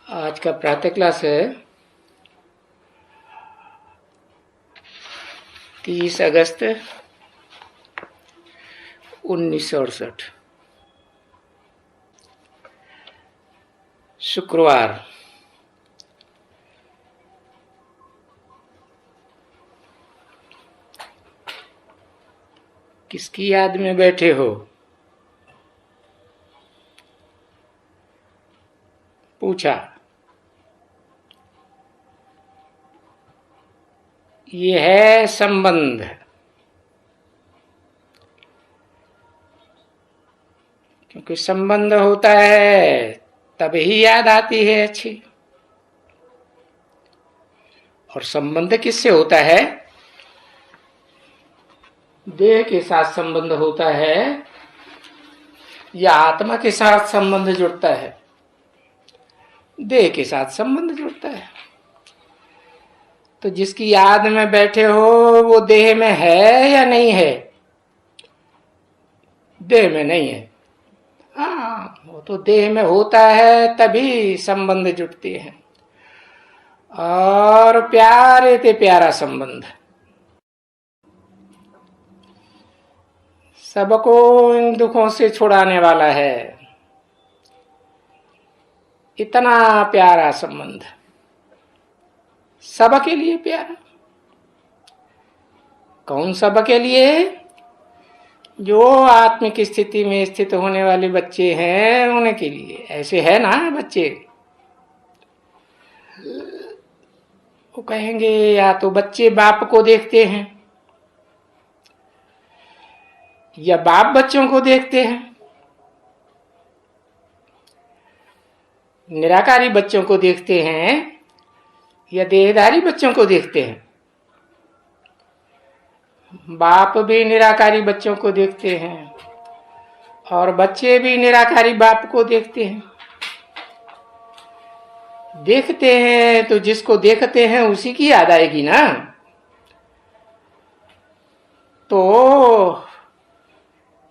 आज का प्रातः क्लास है 30 अगस्त 1968 शुक्रवार। किसकी याद में बैठे हो? पूछा। ये है संबंध। क्योंकि संबंध होता है तभी याद आती है अच्छी। और संबंध किससे होता है? देह के साथ संबंध होता है या आत्मा के साथ संबंध जुड़ता है? देह के साथ संबंध जुड़ता है। तो जिसकी याद में बैठे हो वो देह में है या नहीं है? देह में नहीं है। हाँ, वो तो देह में होता है तभी संबंध जुड़ते हैं। और प्यारे ते प्यारा संबंध सबको इन दुखों से छुड़ाने वाला है। इतना प्यारा संबंध, सबके लिए प्यारा। कौन सबके लिए? जो आत्मिक स्थिति में स्थित होने वाले बच्चे हैं उनके लिए। ऐसे है ना बच्चे, वो कहेंगे या तो बच्चे बाप को देखते हैं या बाप बच्चों को देखते हैं। निराकारी बच्चों को देखते हैं या देहधारी बच्चों को देखते हैं। बाप भी निराकारी बच्चों को देखते हैं और बच्चे भी निराकारी बाप को देखते हैं। देखते हैं तो जिसको देखते हैं उसी की याद आएगी ना। तो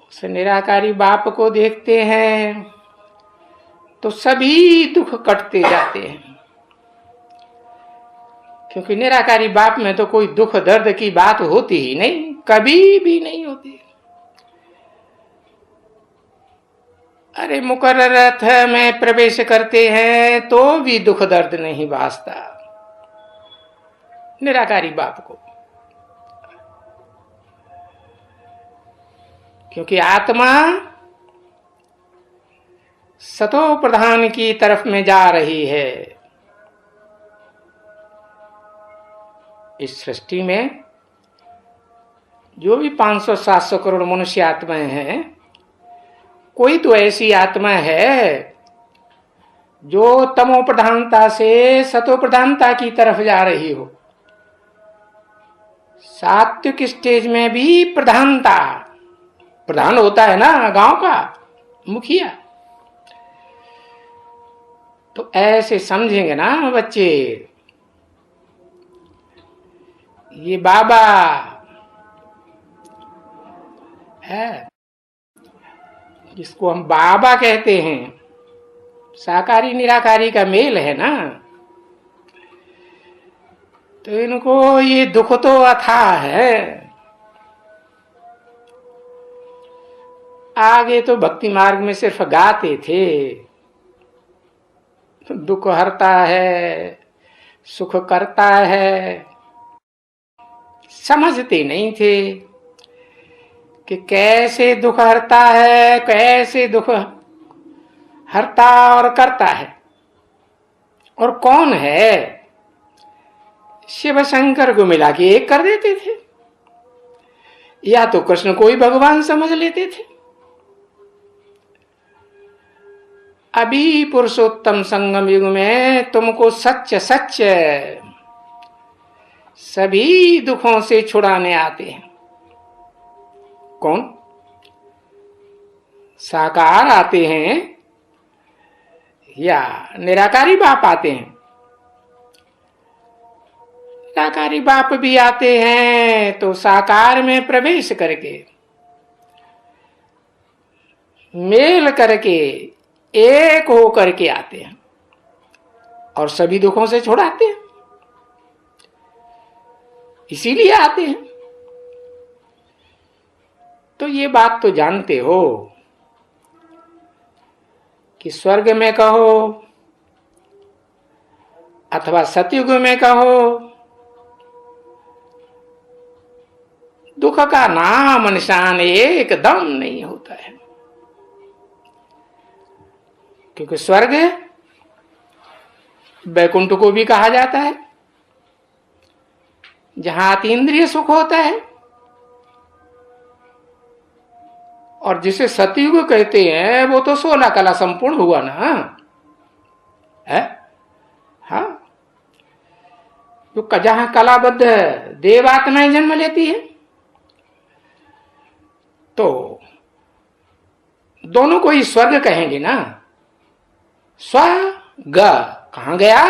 उस निराकारी बाप को देखते हैं तो सभी दुख कटते जाते हैं। क्योंकि निराकारी बाप में तो कोई दुख दर्द की बात होती ही नहीं, कभी भी नहीं होती। अरे मुकर्रर रथ में प्रवेश करते हैं तो भी दुख दर्द नहीं भासता निराकारी बाप को। क्योंकि आत्मा सतो प्रधान की तरफ में जा रही है। इस सृष्टि में जो भी 500-700 करोड़ मनुष्य आत्माएं हैं, कोई तो ऐसी आत्मा है जो तमो प्रधानता से सतो प्रधानता की तरफ जा रही हो। सात्विक स्टेज में भी प्रधानता, प्रधान होता है ना गांव का मुखिया। तो ऐसे समझेंगे ना बच्चे, ये बाबा है जिसको हम बाबा कहते हैं, साकारी निराकारी का मेल है ना। तो इनको ये दुख तो अथाह है। आगे तो भक्ति मार्ग में सिर्फ गाते थे, दुख हरता है, सुख करता है। समझते नहीं थे कि कैसे दुख हरता है, कैसे दुख हरता और करता है, और कौन है। शिव शंकर को मिला के एक कर देते थे, या तो कृष्ण को ही भगवान समझ लेते थे। अभी पुरुषोत्तम संगम युग में तुमको सच सच सभी दुखों से छुड़ाने आते हैं। कौन? साकार आते हैं या निराकारी बाप आते हैं? निराकारी बाप भी आते हैं तो साकार में प्रवेश करके, मेल करके, एक हो करके आते हैं। और सभी दुखों से छुड़ाते हैं, इसीलिए आते हैं। तो ये बात तो जानते हो कि स्वर्ग में कहो अथवा सतयुग में कहो, दुख का नाम निशान एकदम नहीं होता है। क्योंकि स्वर्ग वैकुंठ को भी कहा जाता है, जहां अतीन्द्रिय सुख होता है, और जिसे सतयुग कहते हैं वो तो 16 कला संपूर्ण हुआ ना है। हाँ, जो जहां कलाबद्ध देवात्माएं जन्म लेती है, तो दोनों को ही स्वर्ग कहेंगे ना। स्वर्ग कहां गया?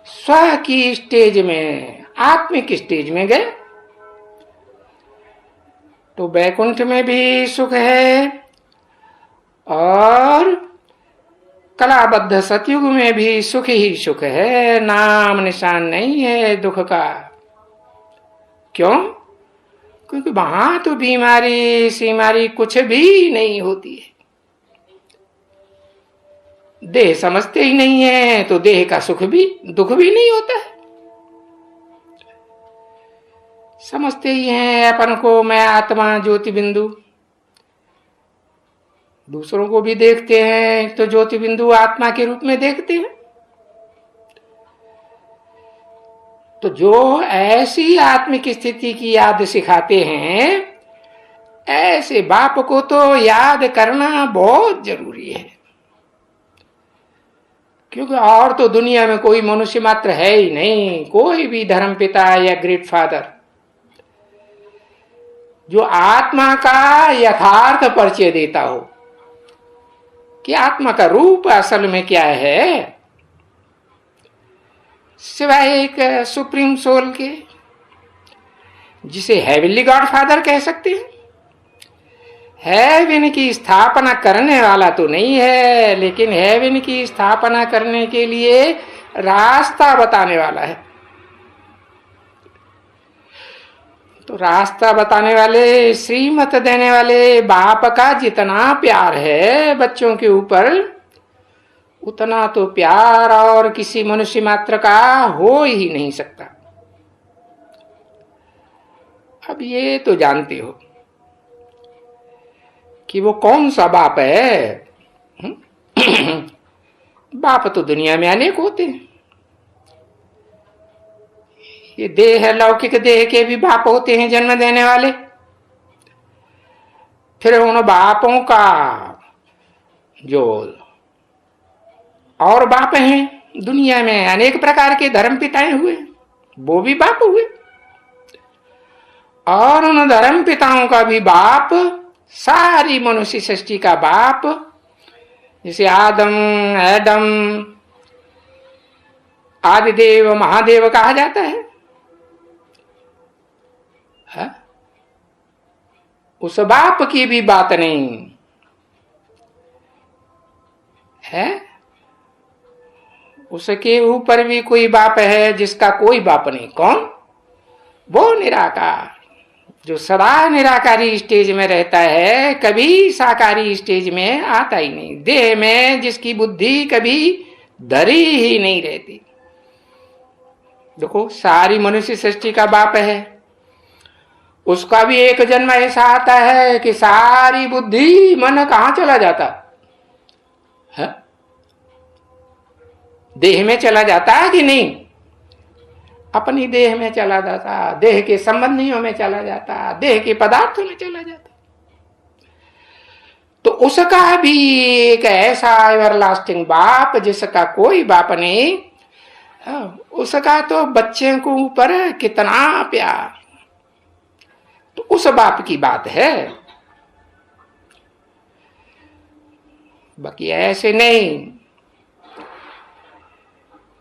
स्व की स्टेज में, आत्मिक स्टेज में गए। तो वैकुंठ में भी सुख है और कलाबद्ध सतयुग में भी सुख ही सुख है, नाम निशान नहीं है दुख का। क्यों? क्योंकि वहां तो बीमारी सीमारी कुछ भी नहीं होती है। देह समझते ही नहीं है तो देह का सुख भी दुख भी नहीं होता है। समझते ही हैं अपन को, मैं आत्मा ज्योति बिंदु, दूसरों को भी देखते हैं तो ज्योति बिंदु आत्मा के रूप में देखते हैं। तो जो ऐसी आत्मिक स्थिति की याद सिखाते हैं, ऐसे बाप को तो याद करना बहुत जरूरी है। क्योंकि और तो दुनिया में कोई मनुष्य मात्र है ही नहीं, कोई भी धर्म पिता या ग्रेट फादर जो आत्मा का यथार्थ परिचय देता हो कि आत्मा का रूप असल में क्या है, सिवाय एक सुप्रीम सोल के, जिसे हेवनली गॉड फादर कह सकते हैं। हेवन की स्थापना करने वाला तो नहीं है, लेकिन हेवन की स्थापना करने के लिए रास्ता बताने वाला है। तो रास्ता बताने वाले, श्रीमत देने वाले बाप का जितना प्यार है बच्चों के ऊपर, उतना तो प्यार और किसी मनुष्य मात्र का हो ही नहीं सकता। अब ये तो जानते हो कि वो कौन सा बाप है। बाप तो दुनिया में अनेक होते हैं। ये देह, लौकिक देह के भी बाप होते हैं जन्म देने वाले। फिर उन बापों का जो और बाप हैं दुनिया में, अनेक प्रकार के धर्म पिताएं हुए, वो भी बाप हुए। और उन धर्म पिताओं का भी बाप, सारी मनुष्य सृष्टि का बाप, जिसे आदम, एडम, आदिदेव, महादेव कहा जाता है। उस बाप की भी बात नहीं है। उसके ऊपर भी कोई बाप है जिसका कोई बाप नहीं। कौन? वो निराकार, जो सदा निराकारी स्टेज में रहता है, कभी साकारी स्टेज में आता ही नहीं। देह में जिसकी बुद्धि कभी धरी ही नहीं रहती। देखो, सारी मनुष्य सृष्टि का बाप है, उसका भी एक जन्म ऐसा आता है कि सारी बुद्धि मन कहां चला जाता है? देह में चला जाता है कि नहीं? अपनी देह में चला जाता, देह के संबंधियों में चला जाता, देह के पदार्थों में चला जाता। तो उसका भी एक ऐसा एवरलास्टिंग बाप जिसका कोई बाप नहीं, उसका तो बच्चे को ऊपर कितना प्यार। तो उस बाप की बात है। बाकी ऐसे नहीं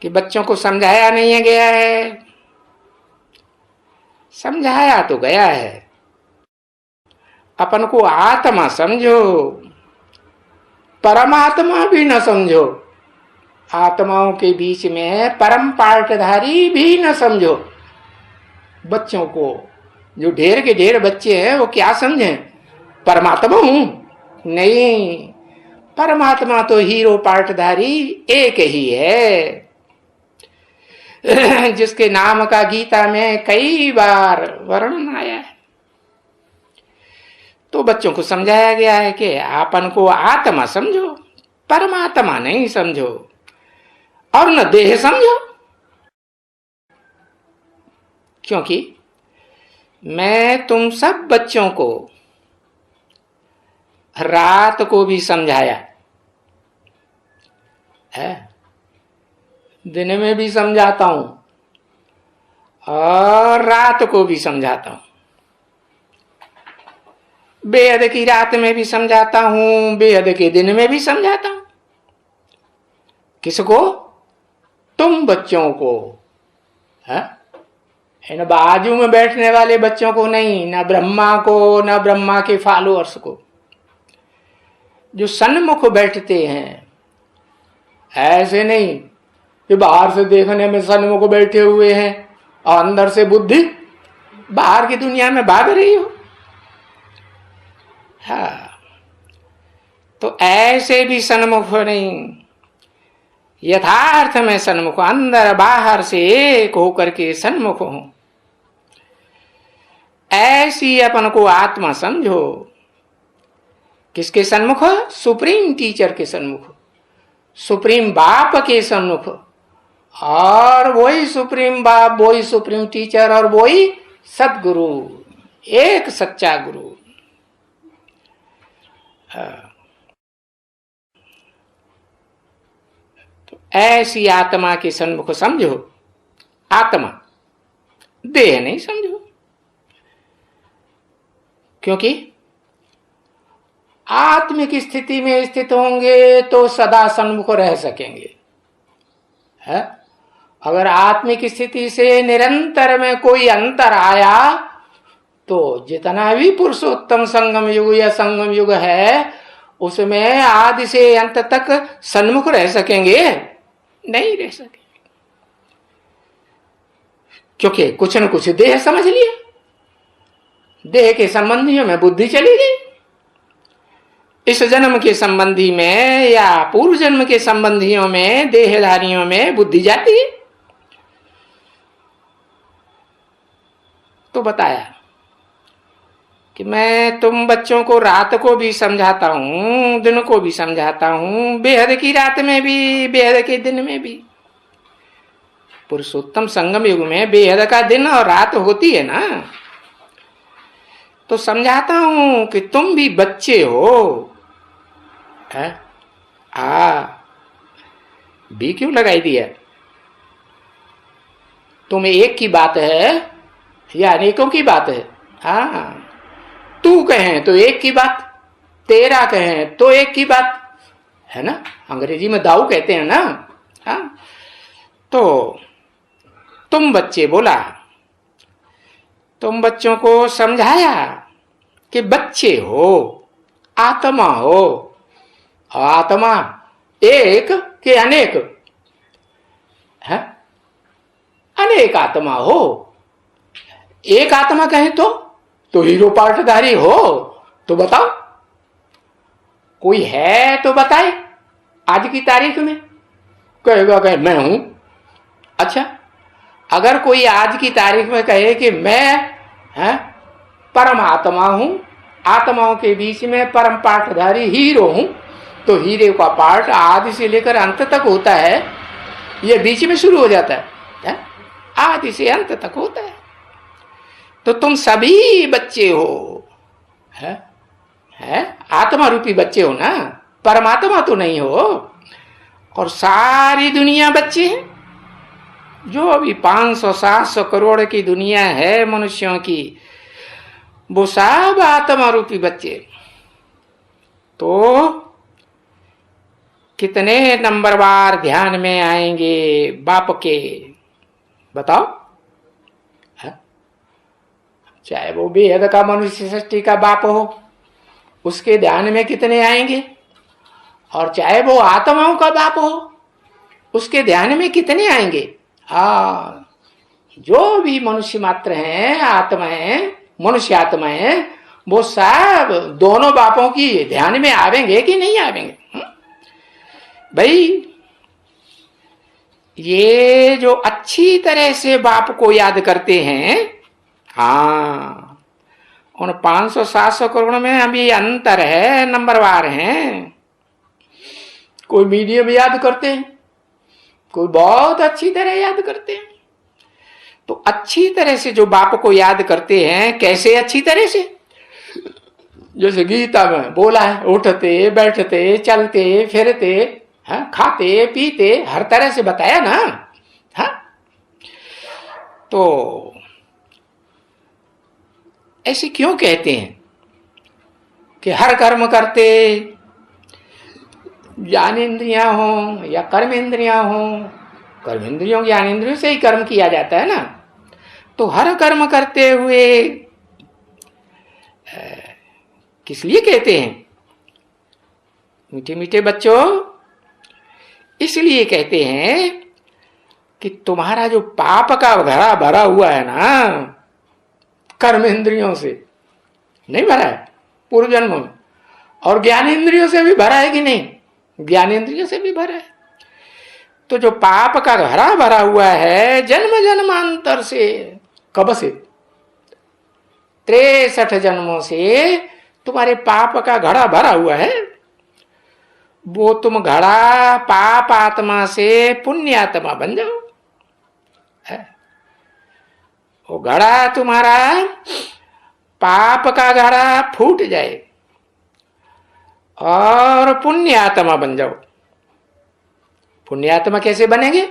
कि बच्चों को समझाया नहीं गया है। समझाया तो गया है। अपन को आत्मा समझो, परमात्मा भी न समझो आत्माओं के बीच में परम पार्टधारी भी न समझो। बच्चों को, जो ढेर के ढेर बच्चे हैं, वो क्या समझें? परमात्मा हूं? नहीं, परमात्मा तो हीरो पार्टधारी एक ही है, जिसके नाम का गीता में कई बार वर्णन आया है। तो बच्चों को समझाया गया है कि आपन को आत्मा समझो, परमात्मा नहीं समझो, और न देह समझो। क्योंकि मैं तुम सब बच्चों को रात को भी समझाया है, दिन में भी समझाता हूं और रात को भी समझाता हूं। बेहद की रात में भी समझाता हूं, बेहद के दिन में भी समझाता हूं। किसको? तुम बच्चों को है? इन बाजू में बैठने वाले बच्चों को नहीं, न ब्रह्मा को, न ब्रह्मा के फॉलोअर्स को। जो सन्मुख बैठते हैं, ऐसे नहीं कि बाहर से देखने में सन्मुख बैठे हुए हैं और अंदर से बुद्धि बाहर की दुनिया में भाग रही हो। हाँ, तो ऐसे भी सन्मुख नहीं, यथार्थ में सन्मुख, अंदर बाहर से एक होकर के सन्मुख हो। ऐसी अपन को आत्मा समझो। किसके सन्मुख? सुप्रीम टीचर के सन्मुख, सुप्रीम बाप के सन्मुख। और वही सुप्रीम बाप, वही सुप्रीम टीचर और वही सदगुरु, एक सच्चा गुरु। तो ऐसी आत्मा के सन्मुख समझो। आत्मा, देह नहीं समझो। क्योंकि आत्मिक स्थिति में स्थित होंगे तो सदा सन्मुख रह सकेंगे, है? अगर आत्मिक स्थिति से निरंतर में कोई अंतर आया तो जितना भी पुरुषोत्तम संगम युग या संगम युग है, उसमें आदि से अंत तक सन्मुख रह सकेंगे? नहीं रह सकेंगे। क्योंकि कुछ न कुछ देह समझ लिया, देह के संबंधियों में बुद्धि चली गई। इस जन्म के संबंधी में या पूर्व जन्म के संबंधियों में, देहधारियों में बुद्धि जाती है। तो बताया कि मैं तुम बच्चों को रात को भी समझाता हूं, दिन को भी समझाता हूं, बेहद की रात में भी, बेहद के दिन में भी। पुरुषोत्तम संगम युग में बेहद का दिन और रात होती है ना। तो समझाता हूं कि तुम भी बच्चे हो। है? भी क्यों लगाई दिया? तुम्हें एक की बात है या अनेकों की बात है? हाँ, तू कहें तो एक की बात, तेरा कहें तो एक की बात, है ना? अंग्रेजी में दाऊ कहते हैं ना। हाँ, तो तुम बच्चे बोला, तुम बच्चों को समझाया कि बच्चे हो, आत्मा हो। आत्मा एक कि अनेक है? अनेक आत्मा हो। एक आत्मा कहे तो हीरो पार्टधारी हो। तो बताओ, कोई है तो बताए आज की तारीख में। कहेगा कहे मैं हूं। अच्छा, अगर कोई आज की तारीख में कहे कि मैं परमात्मा हूं, आत्माओं के बीच में परम पाठधारी हीरो हूं, तो हीरे का पाठ आदि से लेकर अंत तक होता है, ये बीच में शुरू हो जाता है? आदि से अंत तक होता है। तो तुम सभी बच्चे हो, है? आत्मा रूपी बच्चे हो ना, परमात्मा तो नहीं हो। और सारी दुनिया बच्चे हैं। जो अभी 500-700 करोड़ की दुनिया है मनुष्यों की, वो सब आत्मा रूपी बच्चे। तो कितने नंबरवार ध्यान में आएंगे बाप के? बताओ। चाहे वो बेहद का मनुष्य सृष्टि का बाप हो, उसके ध्यान में कितने आएंगे? और चाहे वो आत्माओं का बाप हो, उसके ध्यान में कितने आएंगे? जो भी मनुष्य मात्र हैं, आत्माएं, मनुष्य आत्माएं, वो सब दोनों बापों की ध्यान में आवेंगे कि नहीं आवेंगे? भाई ये जो अच्छी तरह से बाप को याद करते हैं, हाँ, उन 500-700 करोड़ में अभी अंतर है, नंबरवार हैं। कोई मीडियम याद करते हैं, कोई बहुत अच्छी तरह याद करते हैं। तो अच्छी तरह से जो बाप को याद करते हैं, कैसे अच्छी तरह से? जैसे गीता में बोला है, उठते बैठते चलते फिरते, हाँ, खाते पीते, हर तरह से बताया ना। हाँ, तो ऐसे क्यों कहते हैं कि हर कर्म करते, ज्ञानेन्द्रियां हो या कर्म इंद्रियां हो, कर्म इंद्रियों ज्ञानेन्द्रियों से ही कर्म किया जाता है ना। तो हर कर्म करते हुए किस लिए कहते हैं मीठे मीठे बच्चों? इसलिए कहते हैं कि तुम्हारा जो पाप का घड़ा भरा हुआ है ना, कर्म इंद्रियों से नहीं भरा है पूर्व जन्मों में, और ज्ञान इंद्रियों से भी भरा है कि नहीं? ज्ञान इंद्रियों से भी भरा है। तो जो पाप का घड़ा भरा हुआ है जन्म जन्मांतर से, कब से? 63 जन्मों से तुम्हारे पाप का घड़ा भरा हुआ है। वो तुम घड़ा पाप आत्मा से पुण्य आत्मा बन जाओ। वो घड़ा तुम्हारा पाप का घड़ा फूट जाए और पुण्य आत्मा बन जाओ। पुण्य आत्मा कैसे बनेंगे?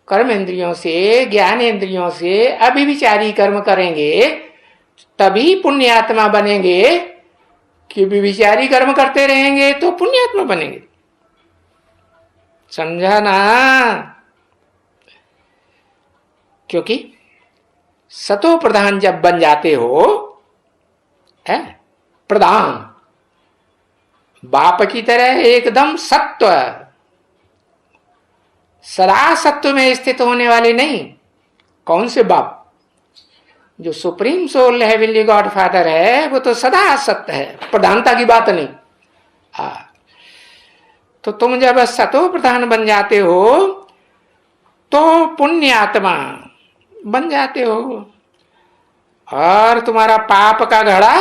कर्म इंद्रियों से, ज्ञान इंद्रियों से अभिविचारी कर्म करेंगे तभी पुण्य आत्मा बनेंगे, कि विचारी कर्म करते रहेंगे तो पुण्यात्मा बनेंगे। समझा ना? क्योंकि सतो प्रधान जब बन जाते हो, है प्रधान, बाप की तरह एकदम सत्व, सदा सत्व में स्थित होने वाले नहीं। कौन से बाप? जो supreme soul heavenly God father है वो तो सदा सत्य है, प्रधानता की बात नहीं। तो तुम जब सतो प्रधान बन जाते हो तो पुण्य आत्मा बन जाते हो और तुम्हारा पाप का घड़ा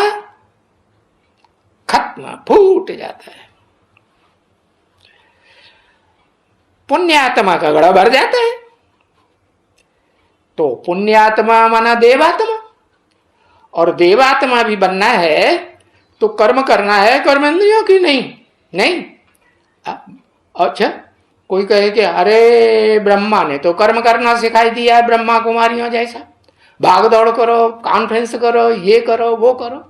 खत्म, फूट जाता है। पुण्य आत्मा का घड़ा भर जाता है। तो पुण्यात्मा माना देवात्मा, और देवात्मा भी बनना है तो कर्म करना है कर्म इंद्रियों की नहीं। अच्छा, कोई कहे कि अरे ब्रह्मा ने तो कर्म करना सिखाई दिया है, ब्रह्मा कुमारियों जैसा, भाग दौड़ करो, कॉन्फ्रेंस करो, ये करो वो करो।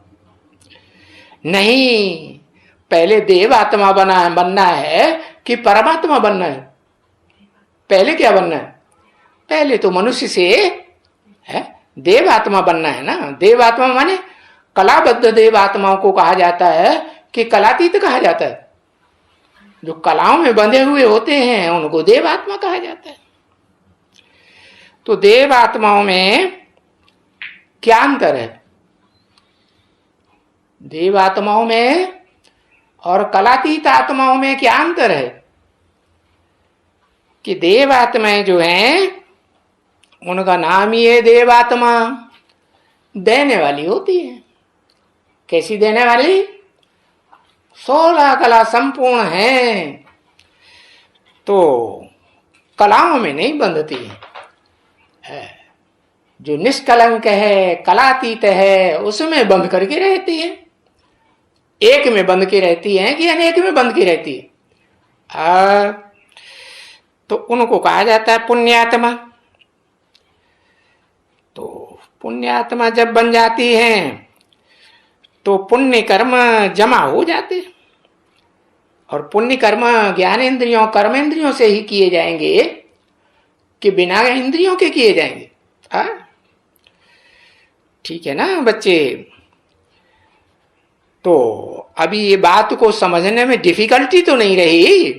नहीं, पहले देवात्मा बनना है कि परमात्मा बनना है? पहले क्या बनना है? पहले तो मनुष्य से है देवात्मा बनना है ना। देवात्मा माने कलाबद्ध देवात्माओं को कहा जाता है कि कलातीत कहा जाता है। जो कलाओं में बंधे हुए होते हैं उनको देवात्मा कहा जाता है। तो देवात्माओं में क्या अंतर है? देवात्माओं में और कलातीत आत्माओं में क्या अंतर है? कि देवात्माएं जो हैं उनका नाम ही है देवात्मा, देने वाली होती है। कैसी देने वाली? 16 कला संपूर्ण है, तो कलाओं में नहीं बंधती है। जो निष्कलंक है, कलातीत है, उसमें बंध करके रहती है। एक में बंध के रहती है कि अनेक में बंध के रहती है? तो उनको कहा जाता है पुण्यात्मा। तो पुण्यात्मा जब बन जाती हैं तो पुण्य कर्म जमा हो जाते, और पुण्य कर्म ज्ञानेन्द्रियों कर्मेंद्रियों से ही किए जाएंगे कि बिना इंद्रियों के किए जाएंगे? ठीक है ना बच्चे? तो अभी ये बात को समझने में डिफिकल्टी तो नहीं रही?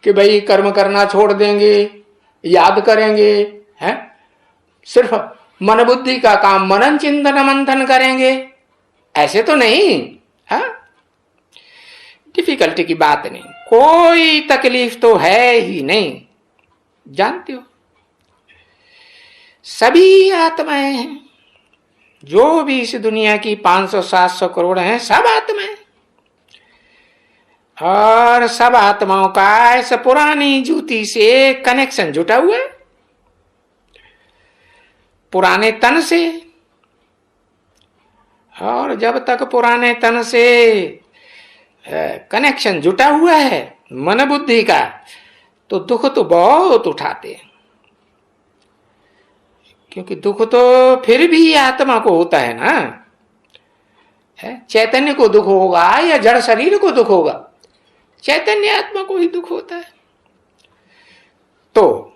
कि भाई कर्म करना छोड़ देंगे, याद करेंगे, हैं? सिर्फ मन बुद्धि का काम, मनन चिंतन मंथन करेंगे, ऐसे तो नहीं। हाँ, डिफिकल्टी की बात नहीं, कोई तकलीफ तो है ही नहीं। जानते हो, सभी आत्माएं हैं, जो भी इस दुनिया की 500-700 करोड़ हैं, सब आत्माएं, और सब आत्माओं का इस पुरानी जूती से कनेक्शन जुटा हुआ है, पुराने तन से। और जब तक पुराने तन से कनेक्शन जुटा हुआ है मन बुद्धि का, तो दुख तो बहुत उठाते हैं, क्योंकि दुख तो फिर भी आत्मा को होता है ना। चैतन्य को दुख होगा या जड़ शरीर को दुख होगा? चैतन्य आत्मा को ही दुख होता है। तो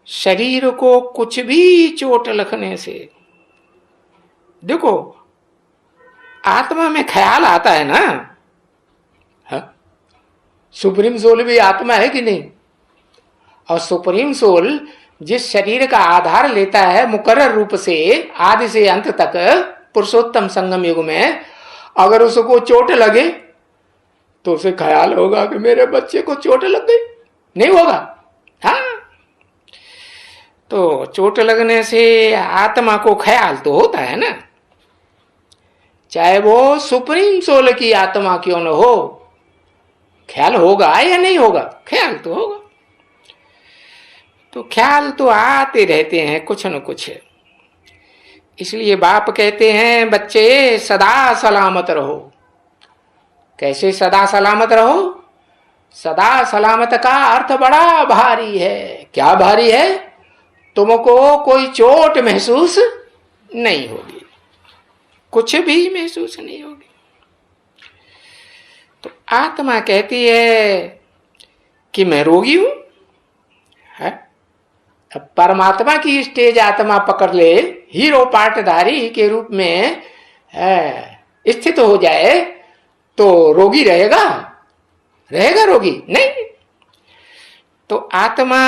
शरीर को कुछ भी चोट लगने से, देखो आत्मा में ख्याल आता है ना। हाँ? सुप्रीम सोल भी आत्मा है कि नहीं? और सुप्रीम सोल जिस शरीर का आधार लेता है मुकर्रर रूप से आदि से अंत तक पुरुषोत्तम संगम युग में, अगर उसको चोट लगे तो उसे ख्याल होगा कि मेरे बच्चे को चोट लग गई? नहीं होगा। हाँ, तो चोट लगने से आत्मा को ख्याल तो होता है ना, चाहे वो सुप्रीम सोल की आत्मा क्यों न हो, ख्याल होगा या नहीं होगा? ख्याल तो होगा। तो ख्याल तो आते रहते हैं कुछ न कुछ। इसलिए बाप कहते हैं बच्चे सदा सलामत रहो। कैसे सदा सलामत रहो? सदा सलामत का अर्थ बड़ा भारी है। क्या भारी है? तुमको कोई चोट महसूस नहीं होगी, कुछ भी महसूस नहीं होगी। तो आत्मा कहती है कि मैं रोगी हूं, है? अब परमात्मा की स्टेज आत्मा पकड़ ले, हीरो पार्टधारी के रूप में स्थित हो जाए, तो रोगी रहेगा? रहेगा रोगी? नहीं। तो आत्मा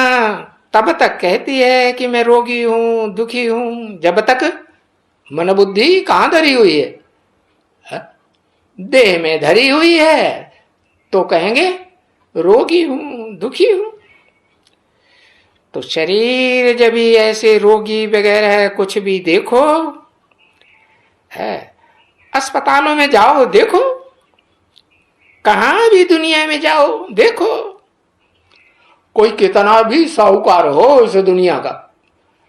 तब तक कहती है कि मैं रोगी हूं, दुखी हूं, जब तक मन बुद्धि कहां धरी हुई है? देह में धरी हुई है तो कहेंगे रोगी हूं, दुखी हूं। तो शरीर जब भी ऐसे रोगी वगैरह कुछ भी देखो, है, अस्पतालों में जाओ देखो, कहां भी दुनिया में जाओ देखो, कोई कितना भी साहूकार हो इस दुनिया का,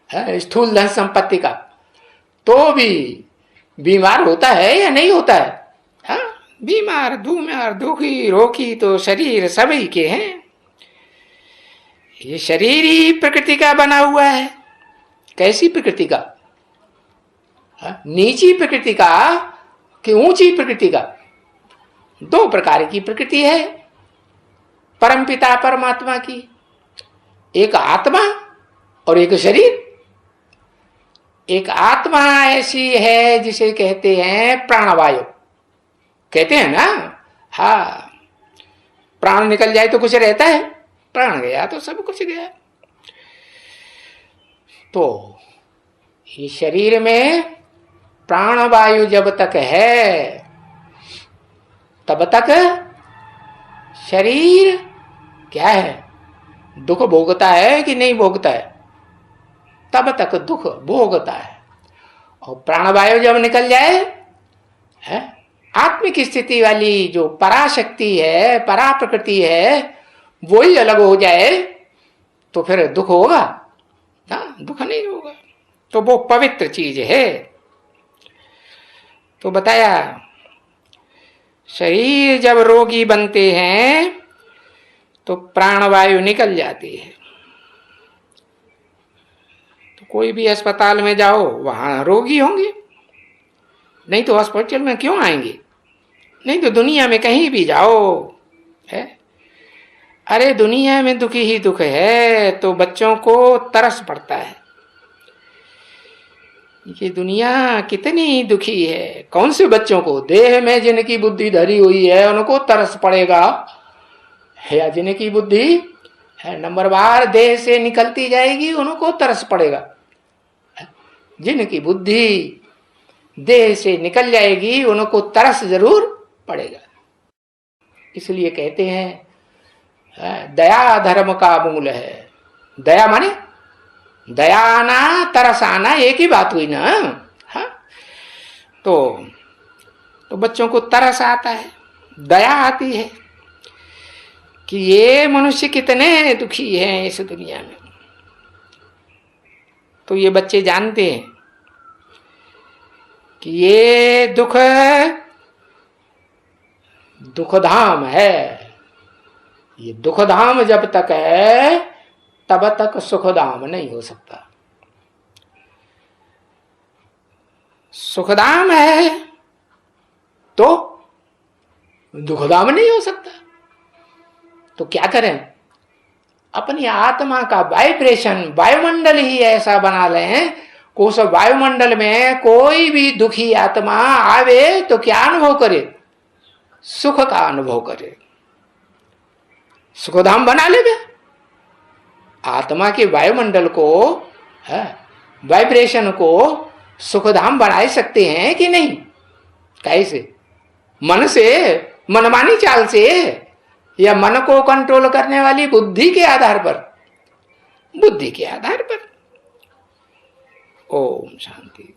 है, स्थूल धन संपत्ति का, तो भी बीमार होता है या नहीं होता है? हाँ, बीमार, दूमार, दुखी, रोगी तो शरीर सभी के हैं। ये शरीर ही प्रकृति का बना हुआ है। कैसी प्रकृति का? हाँ? नीची प्रकृति का कि ऊंची प्रकृति का? दो प्रकार की प्रकृति है परमपिता परमात्मा की, एक आत्मा और एक शरीर। एक आत्मा ऐसी है जिसे कहते हैं प्राणवायु, कहते हैं ना। हाँ, प्राण निकल जाए तो कुछ रहता है? प्राण गया तो सब कुछ गया। तो ये शरीर में प्राणवायु जब तक है तब तक शरीर क्या है? दुख भोगता है कि नहीं भोगता है? तब तक दुख भोगता है। और प्राणवायु जब निकल जाए, है, आत्मिक स्थिति वाली जो पराशक्ति है, परा प्रकृति है, वही अलग हो जाए तो फिर दुख होगा? ना, दुख नहीं होगा। तो वो पवित्र चीज है। तो बताया शरीर जब रोगी बनते हैं तो प्राणवायु निकल जाती है। तो कोई भी अस्पताल में जाओ वहां रोगी होंगे, नहीं तो हॉस्पिटल में क्यों आएंगे? नहीं तो दुनिया में कहीं भी जाओ, है, अरे दुनिया में दुखी ही दुख है। तो बच्चों को तरस पड़ता है, ये दुनिया कितनी दुखी है। कौन से बच्चों को? देह में जिनकी बुद्धि धरी हुई है उनको तरस पड़ेगा, या जिनकी बुद्धि है नंबर बार देह से निकलती जाएगी उनको तरस पड़ेगा। जिनकी बुद्धि देह से निकल जाएगी उनको तरस जरूर पड़ेगा। इसलिए कहते हैं दया धर्म का मूल है। दया माने दया आना तरस आना एक ही बात हुई ना। हाँ, तो बच्चों को तरस आता है, दया आती है कि ये मनुष्य कितने दुखी हैं इस दुनिया में। तो ये बच्चे जानते हैं कि ये दुखधाम है। ये दुखधाम जब तक है तब तक सुखधाम नहीं हो सकता। सुखधाम है तो दुखधाम नहीं हो सकता। तो क्या करें? अपनी आत्मा का वाइब्रेशन, वायुमंडल ही ऐसा बना लें कि उस वायुमंडल में कोई भी दुखी आत्मा आवे तो क्या अनुभव करे? सुख का अनुभव करे। सुखधाम बना ले। आत्मा के वायुमंडल को, वाइब्रेशन को सुखधाम बना सकते हैं कि नहीं? कैसे? मन से, मनमानी चाल से, या मन को कंट्रोल करने वाली बुद्धि के आधार पर? बुद्धि के आधार पर। ओम शांति।